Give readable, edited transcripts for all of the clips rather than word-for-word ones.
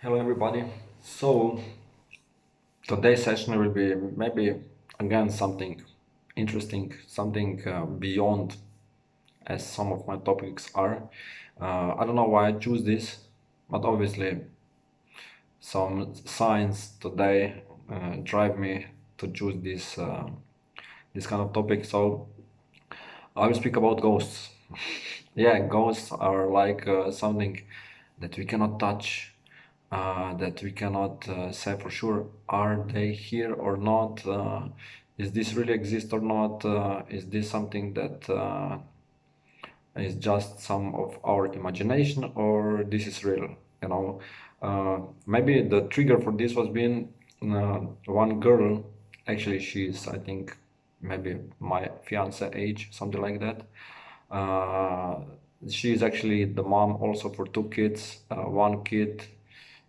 Hello everybody. So today's session will be maybe again something interesting, something beyond as some of my topics are. I don't know why I choose this, but obviously some signs today drive me to choose this kind of topic. So I will speak about ghosts. Yeah, ghosts are like something that we cannot touch, that we cannot say for sure. Are they here or not? Is this really exist or not? Is this something that is just some of our imagination, or this is real? You know, maybe the trigger for this was being one girl. Actually, she's I think maybe my fiance age, something like that. Uh, she is actually the mom also for two kids. One kid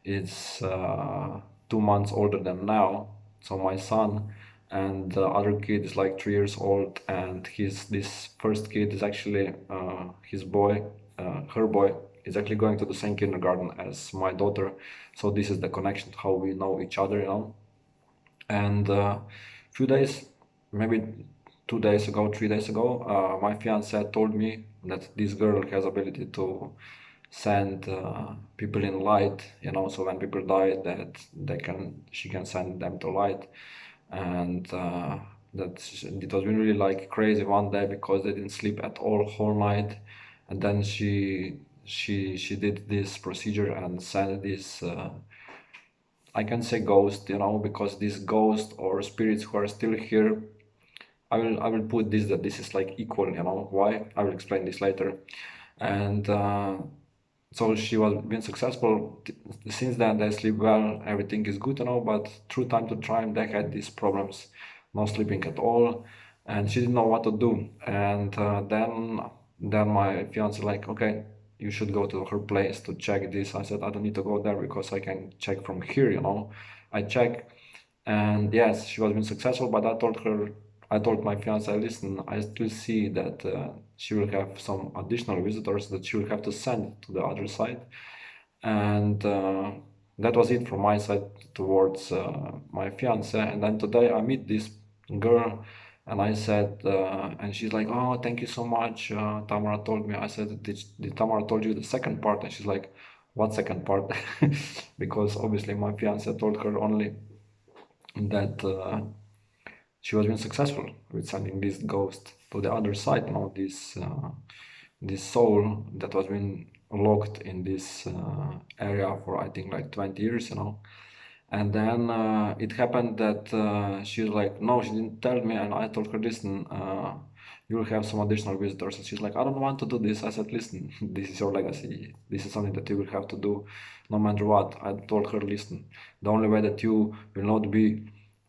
is 2 months older than now, so my son, and the other kid is like 3 years old, and his this first kid is actually his boy, her boy is actually going to the same kindergarten as my daughter. So this is the connection how we know each other, you know. And few days, maybe 2 days ago, 3 days ago, my fiance told me that this girl has ability to send people in light, you know. So when people die, that she can send them to light, and it was really like crazy one day because they didn't sleep at all whole night, and then she did this procedure and sent this. I can say ghost, you know, because this ghost or spirits who are still here, I will put this that this is like equal, you know. Why? I will explain this later. And so she was being successful. Since then, they sleep well, everything is good, you know. But through time to time, they had these problems, not sleeping at all, and she didn't know what to do. And then my fiance like, okay, you should go to her place to check this. I said I don't need to go there because I can check from here, you know. I check, and yes, she was being successful. But I told my fiance, listen, I still see that she will have some additional visitors that she will have to send to the other side. And that was it from my side towards my fiance. And then today I meet this girl, and I said, and she's like, oh, thank you so much. Tamara told me. I said, did Tamara told you the second part? And she's like, what second part? Because obviously my fiance told her only that she was being successful with sending this ghost to the other side. You know, this soul that was being locked in this area for I think like 20 years, you know. And then it happened that she was like, no, she didn't tell me. And I told her, listen, you'll have some additional visitors. And she's like, I don't want to do this. I said, listen, this is your legacy. This is something that you will have to do no matter what. I told her, listen, the only way that you will not be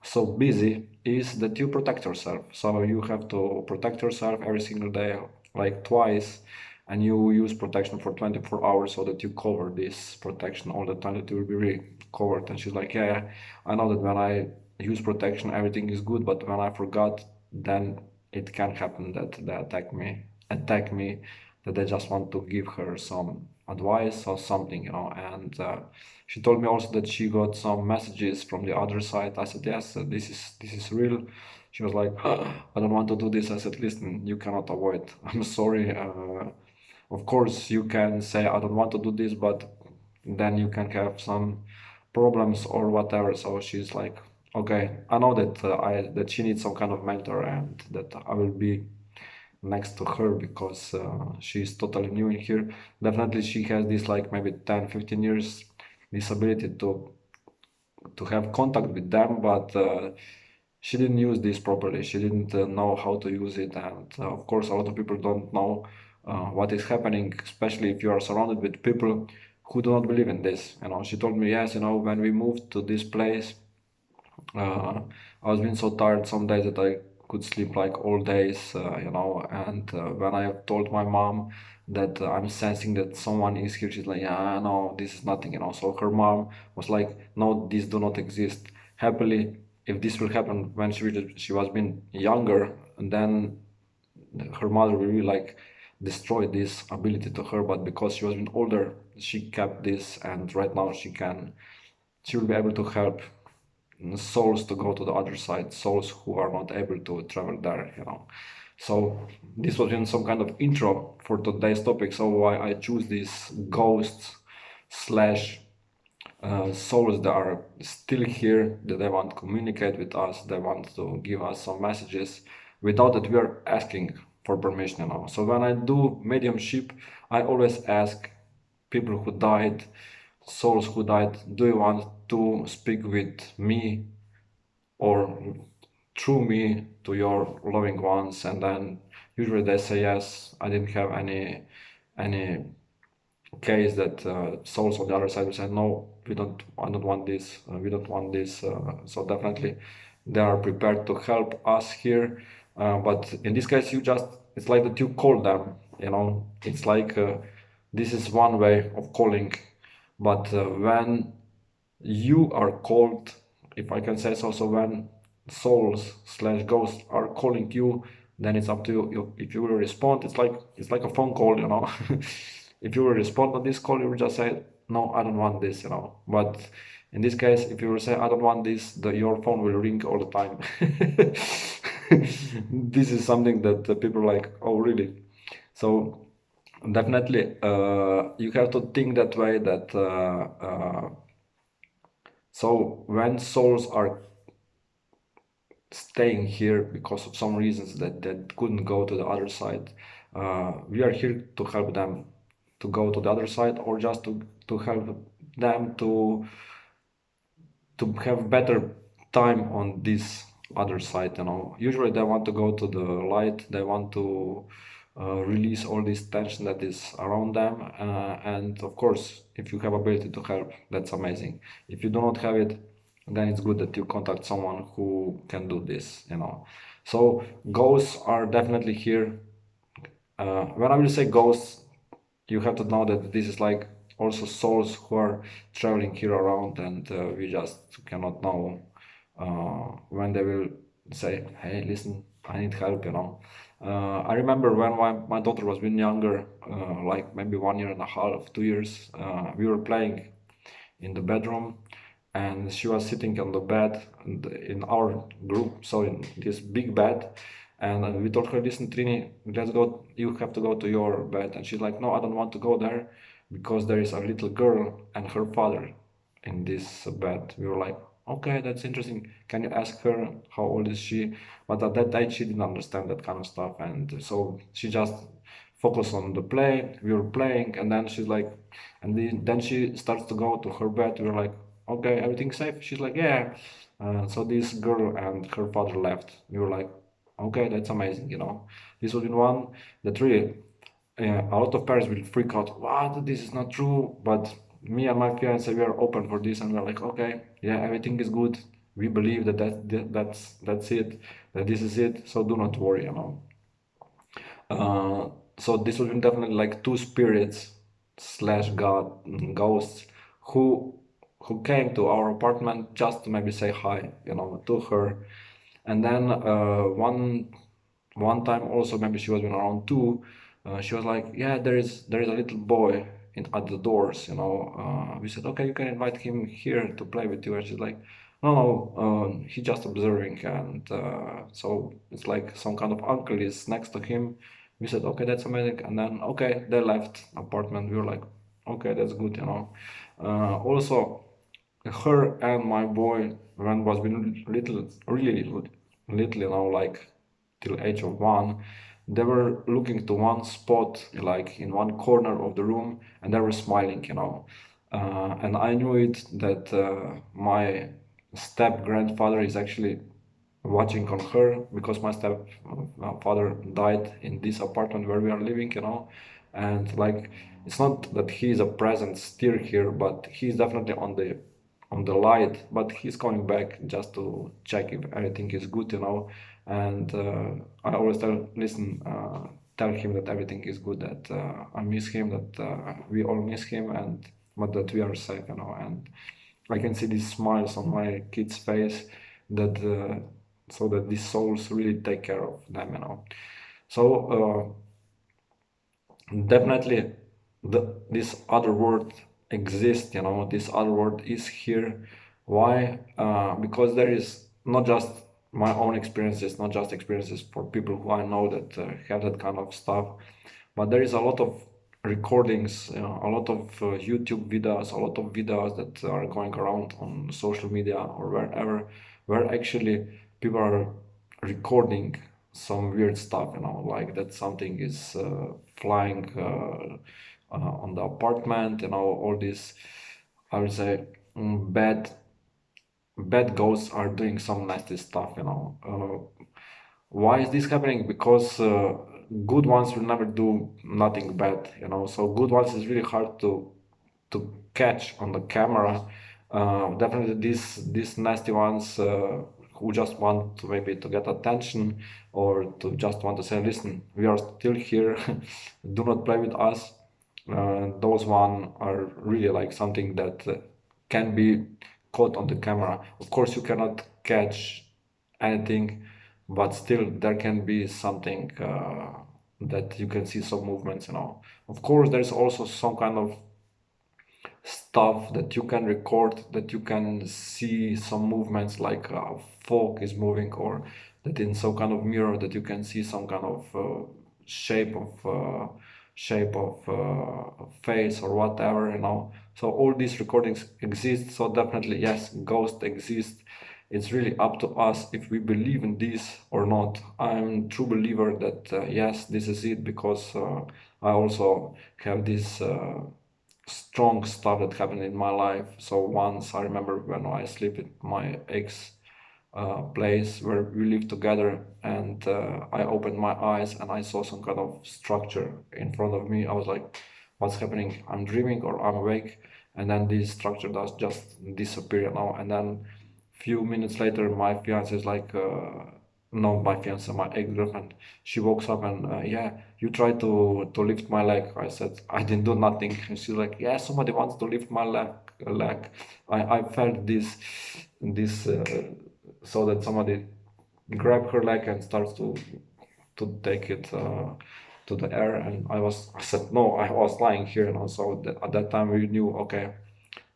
so busy is that you protect yourself. So you have to protect yourself every single day, like twice, and you use protection for 24 hours so that you cover this protection all the time, that you will be really covered. And she's like, yeah, I know that when I use protection everything is good, but when I forgot, then it can happen that they attack me, that they just want to give her some advice or something, you know. And she told me also that she got some messages from the other side. I said, yes, this is real. She was like, I don't want to do this. I said, listen, you cannot avoid. I'm sorry. Of course, you can say, I don't want to do this, but then you can have some problems or whatever. So she's like, okay, I know that that she needs some kind of mentor, and that I will be next to her because she's totally new in here. Definitely, she has this like maybe 10, 15 years this ability to have contact with them, but she didn't use this properly. She didn't know how to use it, and of course, a lot of people don't know what is happening, especially if you are surrounded with people who do not believe in this. You know, she told me, yes, you know, when we moved to this place, uh, I was being so tired some days that I could sleep like all days, you know. And when I told my mom that I'm sensing that someone is here, she's like, yeah, no, this is nothing, you know. So her mom was like, no, these do not exist. Happily, if this will happen when she was being younger, and then her mother will really like destroy this ability to her. But because she was being older, she kept this, and right now she will be able to help souls to go to the other side, souls who are not able to travel there. So this was in some kind of intro for today's topic. So why I choose these ghosts slash souls that are still here, that they want to communicate with us, they want to give us some messages without that we are asking for permission. So when I do mediumship, I always ask people who died, souls who died, do you want to speak with me or through me to your loving ones? And then usually they say yes. I didn't have any case that souls on the other side will say no, I don't want this, we don't want this. So definitely they are prepared to help us here. But in this case, it's like that you call them. It's like this is one way of calling, but when you are called, if I can say so. So when souls slash ghosts are calling you, then it's up to you. If you will respond, it's like a phone call. If you will respond to this call, you will just say, no, I don't want this. But in this case, if you will say, I don't want this, your phone will ring all the time. This is something that people are like, oh, really? So definitely, you have to think that way, that so when souls are staying here because of some reasons that couldn't go to the other side, we are here to help them to go to the other side, or just to help them to have better time on this other side. Usually they want to go to the light, they want to release all this tension that is around them, and of course, if you have ability to help, that's amazing. If you do not have it, then it's good that you contact someone who can do this. So ghosts are definitely here. When I will say ghosts, you have to know that this is like also souls who are traveling here around, and we just cannot know when they will say, hey, listen, I need help. I remember when my daughter was being younger, like maybe 1 year and a half, 2 years, we were playing in the bedroom, and she was sitting on the bed in our group, so in this big bed. And we told her, listen, Trini, let's go, you have to go to your bed. And she's like, no, I don't want to go there, because there is a little girl and her father in this bed. We were like, okay, that's interesting, can you ask her how old is she? But at that age she didn't understand that kind of stuff, and so she just focused on the play. We were playing, and then she's like, and then she starts to go to her bed. We were like, okay, everything's safe? She's like, yeah. So this girl and her father left. We were like, okay, that's amazing. This was in one that really, a lot of parents will freak out. What? This is not true. But me and my fiance, we are open for this, and we're like, okay, yeah, everything is good. We believe that's it, that this is it. So do not worry. Uh, so this was definitely like two spirits slash god, ghosts, who who came to our apartment just to maybe say hi, to her. And then one time also, maybe she was around two, she was like, yeah, there is a little boy at the doors. We said, okay, you can invite him here to play with you. And she's like, no, no, he's just observing. And so it's like some kind of uncle is next to him. We said, okay, that's amazing. And then, okay, they left apartment. We were like, okay, that's good. Also, her and my boy, when was been little, really little, like till age of 1, they were looking to one spot, like in one corner of the room, and they were smiling. And I knew it that my step grandfather is actually watching on her, because my step father died in this apartment where we are living. And like, it's not that he's a present still here, but he's definitely on the light, but he's coming back just to check if everything is good. And I always tell him that everything is good, that I miss him, that we all miss him, and but that we are safe. And I can see these smiles on my kid's face, that so that these souls really take care of them. So definitely this other world exists, this other world is here. Why? Because there is not just my own experiences, not just experiences for people who I know that have that kind of stuff, but there is a lot of recordings, a lot of YouTube videos, a lot of videos that are going around on social media or wherever, where actually people are recording some weird stuff, like that something is flying on the apartment, all this, I would say, bad ghosts are doing some nasty stuff, why is this happening? Because good ones will never do nothing bad, so good ones is really hard to catch on the camera. Definitely these nasty ones who just want to maybe to get attention, or to just want to say, listen, we are still here, do not play with us. Those one are really like something that can be caught on the camera. Of course, you cannot catch anything, but still there can be something that you can see some movements. Of course, there's also some kind of stuff that you can record, that you can see some movements, like fog is moving, or that in some kind of mirror that you can see some kind of shape of face or whatever, so all these recordings exist, so definitely yes, ghosts exist. It's really up to us if we believe in this or not. I'm a true believer that yes, this is it, because I also have this strong stuff that happened in my life. So once I remember when I sleep with my ex place where we lived together, and I opened my eyes and I saw some kind of structure in front of me. I was like, what's happening? I'm dreaming or I'm awake? And then this structure does just disappear, and then few minutes later my fiance is like, no, my fiance, my ex-girlfriend, she wakes up and yeah, you tried to lift my leg. I said, I didn't do nothing. And she's like, yeah, somebody wants to lift my leg. I felt this so that somebody grab her leg and starts to take it to the air. And I said, no, I was lying here. So at that time we knew, okay,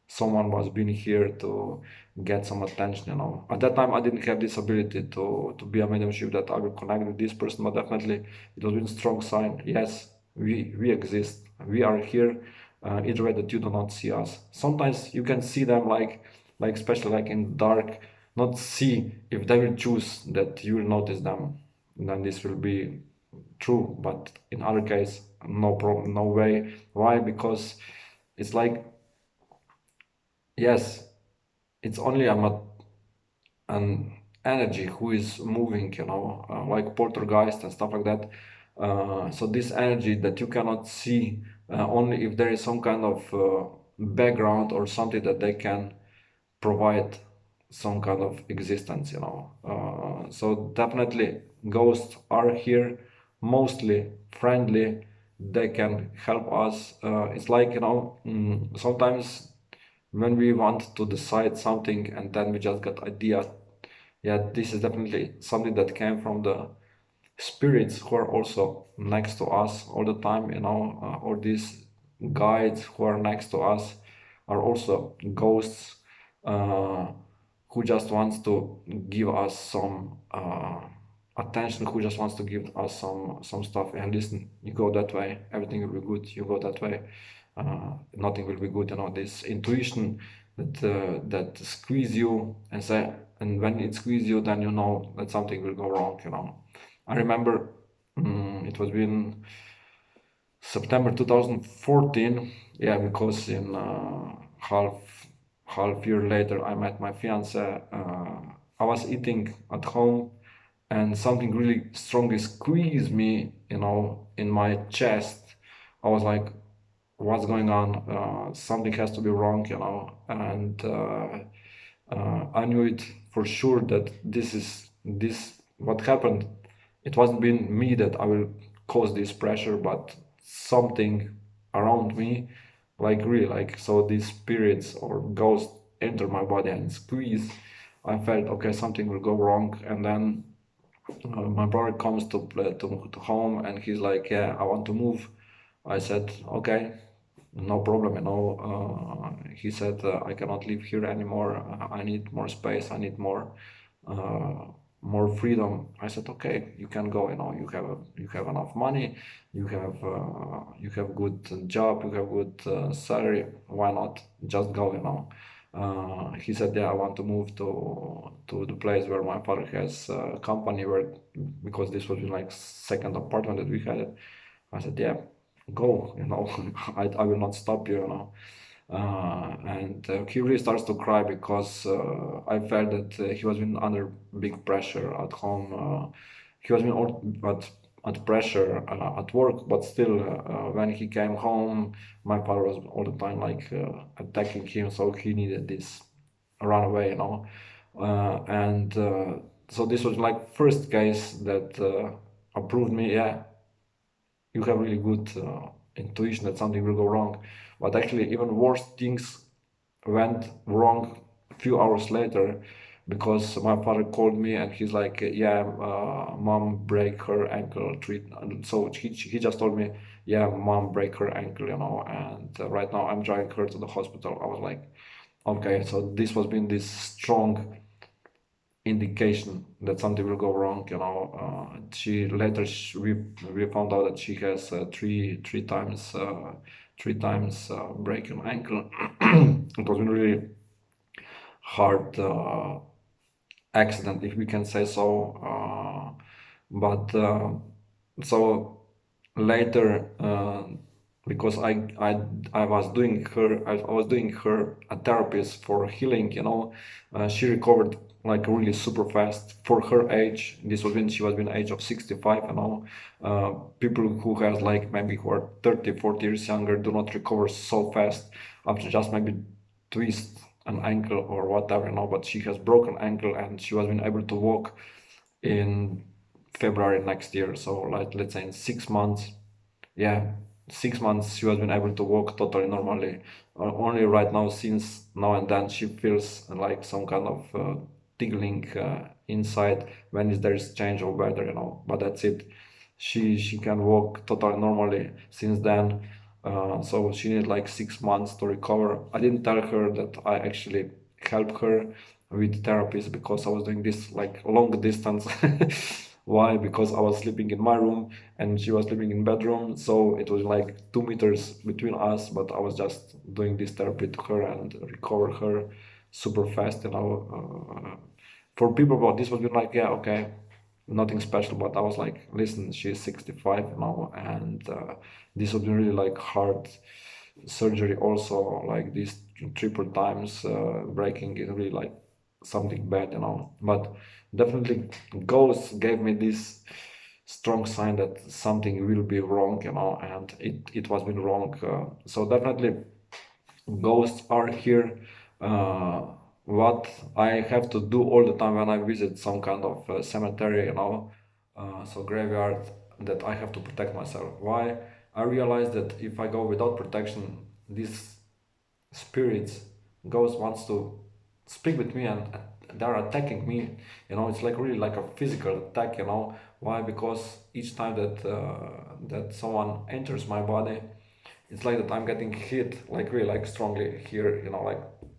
someone was being here to get some attention. At that time I didn't have this ability to be a mediumship that I will connect with this person, but definitely it was a strong sign. Yes, we exist, we are here, either way that you do not see us. Sometimes you can see them, like especially like in dark, not see. If they will choose that you will notice them, then this will be true. But in other case, no problem, no way. Why? Because it's like, yes, it's only an energy who is moving, like poltergeist and stuff like that. So this energy that you cannot see, only if there is some kind of background or something that they can provide some kind of existence, so definitely ghosts are here, mostly friendly. They can help us. It's like, sometimes when we want to decide something and then we just get idea, yeah, this is definitely something that came from the spirits who are also next to us all the time, or these guides who are next to us are also ghosts, uh, who just wants to give us some attention, who just wants to give us some stuff. And listen, you go that way, everything will be good. You go that way, nothing will be good. This intuition that squeeze you and say, and when it squeeze you, then you know that something will go wrong. I remember, it was been September 2014. Yeah, because in half year later I met my fiance. I was eating at home, and something really strongly squeezed me, in my chest. I was like, what's going on? Something has to be wrong, and I knew it for sure that this what happened. It wasn't been me that I will cause this pressure, but something around me, like really, like, so these spirits or ghosts enter my body and squeeze. I felt, okay, something will go wrong. And then my brother comes to home, and he's like, yeah, I want to move. I said, okay, no problem, he said, I cannot live here anymore. I need more space. I need uh, more freedom. I said, okay, you can go. You have enough money. You have good job. You have good salary. Why not just go? He said, yeah, I want to move to the place where my father has a company, where because this was like second apartment that we had. I said, yeah, go, I will not stop you. And he really starts to cry because I felt that he was been under big pressure at home. He was been at pressure at work, but still, when he came home, my father was all the time like attacking him, so he needed this run away, and so this was like first case that approved me, yeah, you have really good intuition that something will go wrong. But actually, even worse things went wrong a few hours later, because my father called me and he's like, "Yeah, mom break her ankle." And so he just told me, "Yeah, mom break her ankle," and right now I'm driving her to the hospital. I was like, "Okay," so this was been this strong indication that something will go wrong. She later we found out that she has three times broken ankle. It was a really hard accident, if we can say so. But so later, because I was doing her, I was doing her a therapist for healing. She recovered like really super fast for her age. This was when she was in age of 65. People who has like maybe who are 30, 40 years younger do not recover so fast after just maybe twist an ankle or whatever. But she has broken ankle and she was been able to walk in February next year. So like let's say in 6 months, yeah, 6 months she has been able to walk totally normally. Only right now, since now and then, she feels like some kind of tingling inside when there is change of weather. But that's it. She can walk totally normally since then. So she needed like 6 months to recover. I didn't tell her that I actually helped her with therapies, because I was doing this like long distance. Why? Because I was sleeping in my room and she was sleeping in bedroom, so it was like 2 meters between us. But I was just doing this therapy to her and recover her super fast. For people, about this was been like, yeah, okay, nothing special. But I was like, listen, she's 65 now, and this would be really like hard surgery also, like this triple times breaking is really like something bad. But definitely ghosts gave me this strong sign that something will be wrong, and it was been wrong. So definitely ghosts are here. Uh, what I have to do all the time when I visit some kind of cemetery, so graveyard, that I have to protect myself. Why? I realize that if I go without protection, these spirits, ghosts wants to speak with me, and they're attacking me. It's like really like a physical attack. Why? Because each time that someone enters my body, it's like that I'm getting hit like really like strongly here,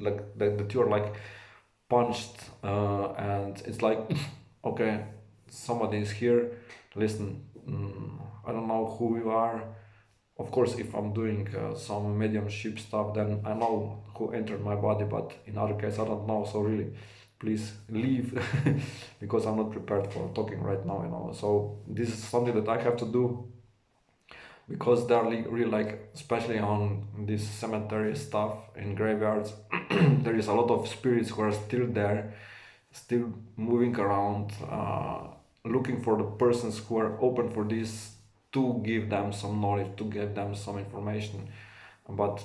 like that you're like punched, and it's like okay, somebody is here. Listen, I don't know who you are. Of course, if I'm doing some mediumship stuff, then I know who entered my body, but in other case I don't know. So really, please leave, because I'm not prepared for talking right now. So this is something that I have to do, because they're really like, especially on this cemetery stuff in graveyards, there is a lot of spirits who are still there, still moving around, looking for the persons who are open for this, to give them some knowledge, to give them some information. But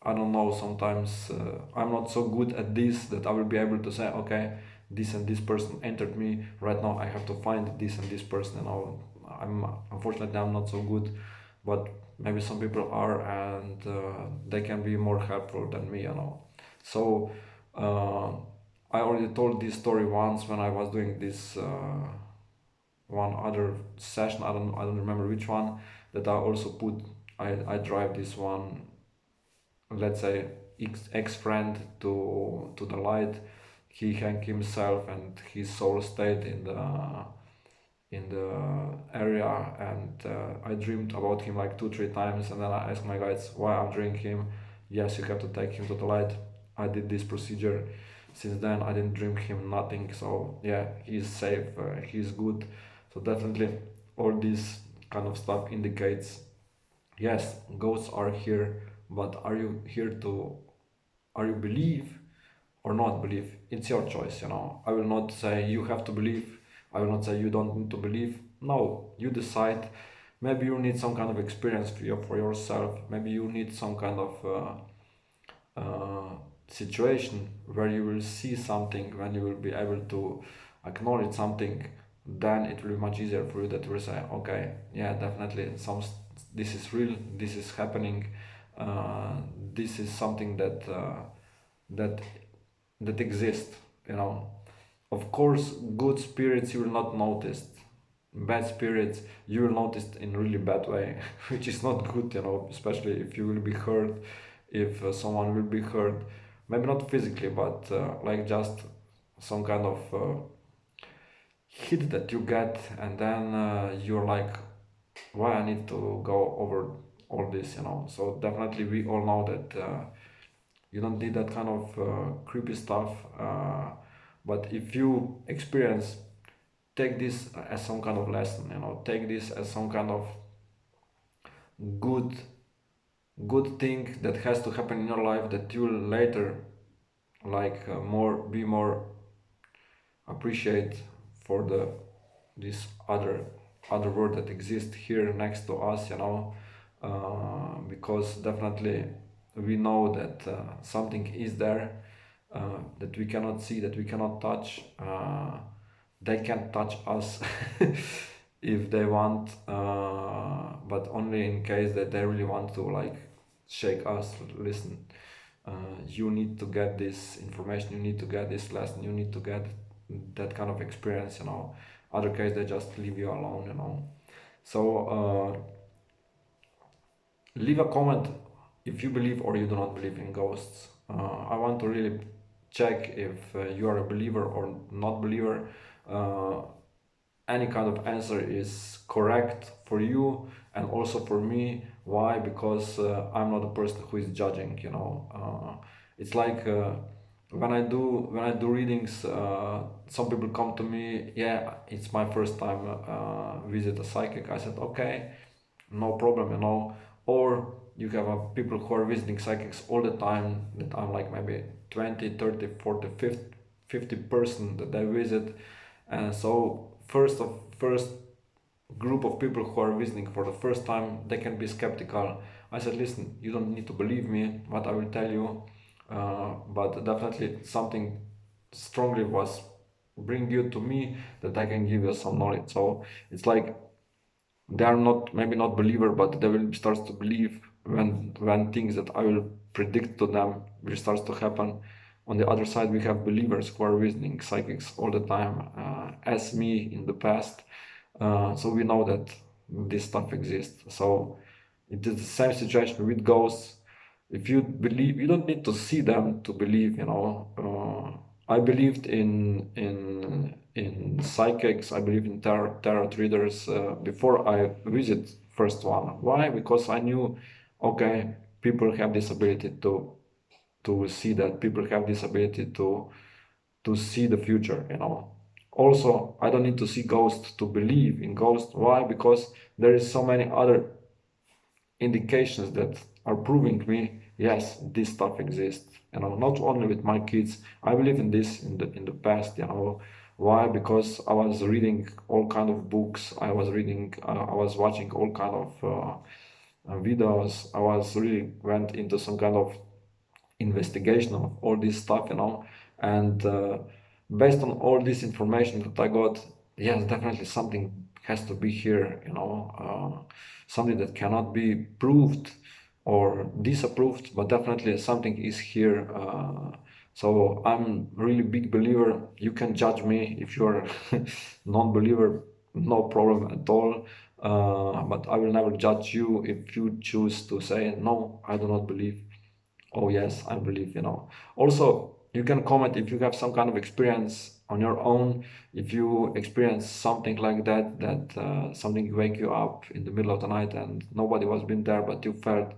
I don't know, sometimes I'm not so good at this that I will be able to say, okay, this and this person entered me. Right now I have to find this and this person. Unfortunately, I'm not so good, but maybe some people are, and they can be more helpful than me. So uh, I already told this story once when I was doing this one other session. I don't remember which one, that I also put I drive this one, let's say, ex-friend to the light. He hanged himself and his soul stayed in the area, and I dreamed about him like 2 3 times, and then I asked my guides why I'm drinking him. Yes, you have to take him to the light. I did this procedure. Since then I didn't dream him nothing, so yeah, he's safe, he's good. So definitely all this kind of stuff indicates, yes, ghosts are here, but are you here to, are you believe or not believe? It's your choice, you know. I will not say you have to believe. I will not say you don't need to believe. No, you decide. Maybe you need some kind of experience for yourself. Maybe you need some kind of uh, situation where you will see something, when you will be able to acknowledge something. Then it will be much easier for you that you will say, okay, yeah, definitely, this is real, this is happening, uh, this is something that that exists, you know. Of course, good spirits you will not notice. Bad spirits you will notice in really bad way, which is not good, you know, especially if you will be hurt, if someone will be hurt, maybe not physically, but like just some kind of hit that you get, and then you're like, why I need to go over all this, you know. So definitely we all know that you don't need that kind of creepy stuff, but if you experience, take this as some kind of lesson, you know, take this as some kind of good good thing that has to happen in your life, that you will later like more be more appreciate for the this other world that exists here next to us, you know. Because definitely we know that something is there, that we cannot see, that we cannot touch. They can touch us if they want, but only in case that they really want to like shake us. Listen, you need to get this information, you need to get this lesson, you need to get that kind of experience, you know. Other case they just leave you alone, you know. So leave a comment if you believe or you do not believe in ghosts. I want to really check if you are a believer or not believer. uh, any kind of answer is correct for you and also for me. Why? Because I'm not a person who is judging, you know. It's like when I do readings, some people come to me, yeah, it's my first time visit a psychic. I said, okay, no problem, you know. Or you have people who are visiting psychics all the time, that I'm like maybe 20 30 40 50 person that I visit. And so first group of people who are visiting for the first time, they can be skeptical. I said, listen, you don't need to believe me what I will tell you, but definitely something strongly was bring you to me, that I can give you some knowledge. So it's like they are not, maybe not believer, but they will start to believe when things that I will predict to them will start to happen. On the other side, we have believers who are visiting psychics all the time, as me in the past. So we know that this stuff exists. So it is the same situation with ghosts. If you believe, you don't need to see them to believe, you know. I believed in psychics, I believe in tarot readers before I visit first one. Why? Because I knew, okay, people have this ability to see, that people have this ability to see the future, you know. Also, I don't need to see ghosts to believe in ghosts. Why? Because there is so many other indications that are proving me, yes, this stuff exists, you know. Not only with my kids, I believe in this in the past, you know. Why? Because I was reading all kind of books, I was reading, I was watching all kind of videos. I was really went into some kind of investigation of all this stuff, you know. And based on all this information that I got, yes, definitely something has to be here, you know. Something that cannot be proved or disapproved, but definitely something is here. So I'm really big believer. You can judge me if you're non-believer, no problem at all. But I will never judge you if you choose to say, no, I do not believe. Oh, yes, I believe, Also, you can comment if you have some kind of experience on your own. If you experience something like that, something wake you up in the middle of the night and nobody was been there, but you felt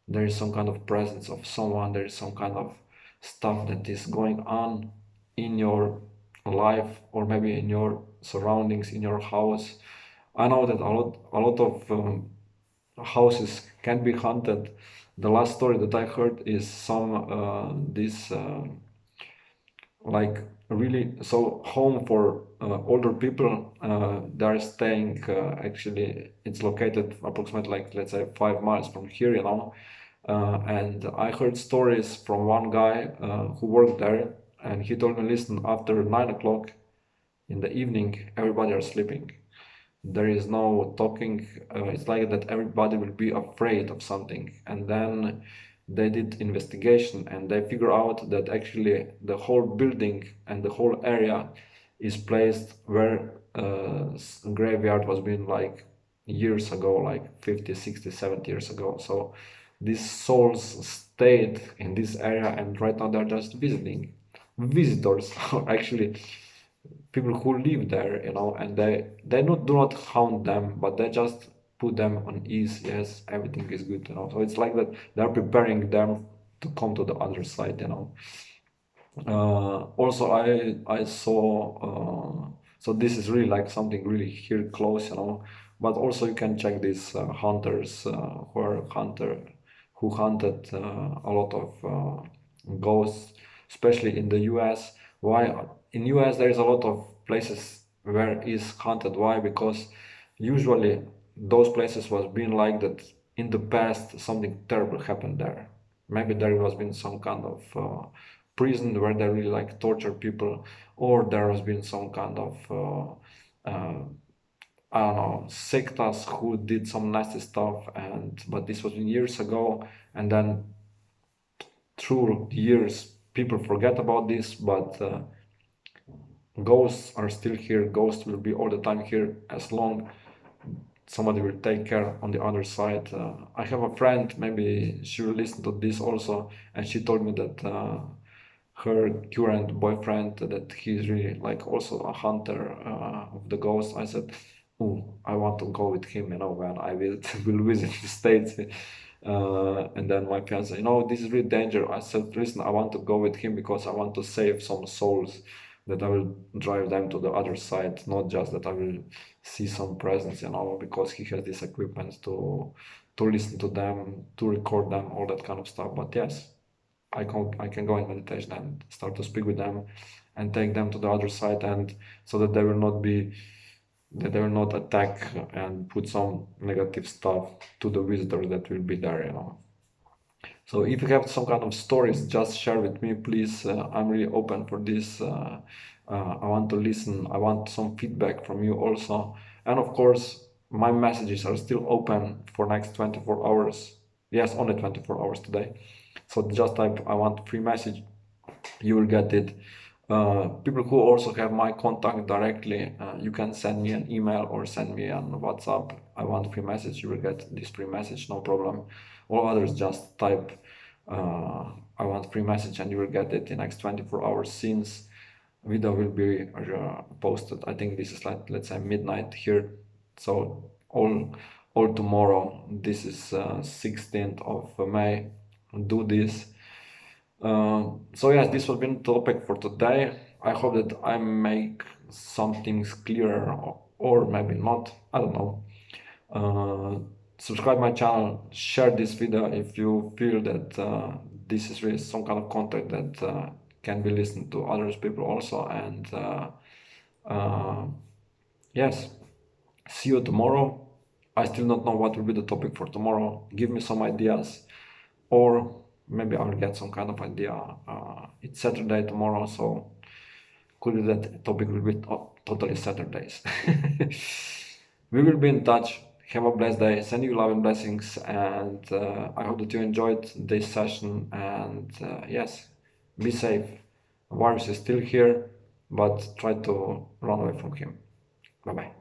there is some kind of presence of someone, there is some kind of stuff that is going on in your life or maybe in your surroundings, in your house. I know that a lot of houses can be haunted. The last story that I heard is some this like really so home for older people. They're staying actually. It's located approximately like let's say 5 miles from here, and I heard stories from one guy who worked there, and he told me, listen, after 9 o'clock in the evening, everybody are sleeping. There is no talking. It's like that everybody will be afraid of something. And then they did investigation and they figure out that actually the whole building and the whole area is placed where graveyard was being like years ago, like 50, 60, 70 years ago. So these souls stayed in this area and right now they're just visiting. Visitors are actually people who live there, and they not do not haunt them, but they just put them on ease. Yes, everything is good, So it's like that they're preparing them to come to the other side. Also, I saw. So this is really like something really here close. But also you can check these hunters who hunted a lot of ghosts, especially in the U.S. Why in U.S. there is a lot of places where is haunted. Why? Because usually those places was being like that in the past something terrible happened there. Maybe there was been some kind of prison where they really like torture people, or there has been some kind of I don't know, sectas who did some nasty stuff, and but this was years ago, and then through the years people forget about this, but ghosts are still here. Ghosts will be all the time here as long somebody will take care on the other side. I have a friend, maybe she will listen to this also, and she told me that her current boyfriend, that he's really like also a hunter of the ghosts. I said, oh, I want to go with him, when I will, will visit the States. And then my fiance, this is really dangerous. I said, listen, I want to go with him because I want to save some souls, that I will drive them to the other side, not just that I will see some presence, because he has this equipment to listen to them, to record them, all that kind of stuff. But yes, I can go in meditation and start to speak with them and take them to the other side, and so that they will not attack and put some negative stuff to the visitors that will be there. So if you have some kind of stories, just share with me, please. I'm really open for this. I want to listen. I want some feedback from you also. And of course, my messages are still open for next 24 hours. Yes, only 24 hours today. So just type I want free message, you will get it. People who also have my contact directly, you can send me an email or send me on WhatsApp. I want free message. You will get this free message, no problem. All others just type I want free message and you will get it in next 24 hours, since video will be posted. I think this is like, let's say, midnight here. So all tomorrow. This is 16th of May. Do this. So yes, this will be the topic for today. I hope that I make some things clearer, or maybe not. I don't know. Subscribe my channel, share this video if you feel that this is really some kind of content that can be listened to others people also. And uh, yes, see you tomorrow. I still don't know what will be the topic for tomorrow. Give me some ideas, or maybe I'll get some kind of idea. It's Saturday tomorrow, so could be that topic will be totally Saturdays. We will be in touch. Have a blessed day. Send you love and blessings, and I hope that you enjoyed this session. And yes, be safe. Virus is still here, but try to run away from him. Bye bye.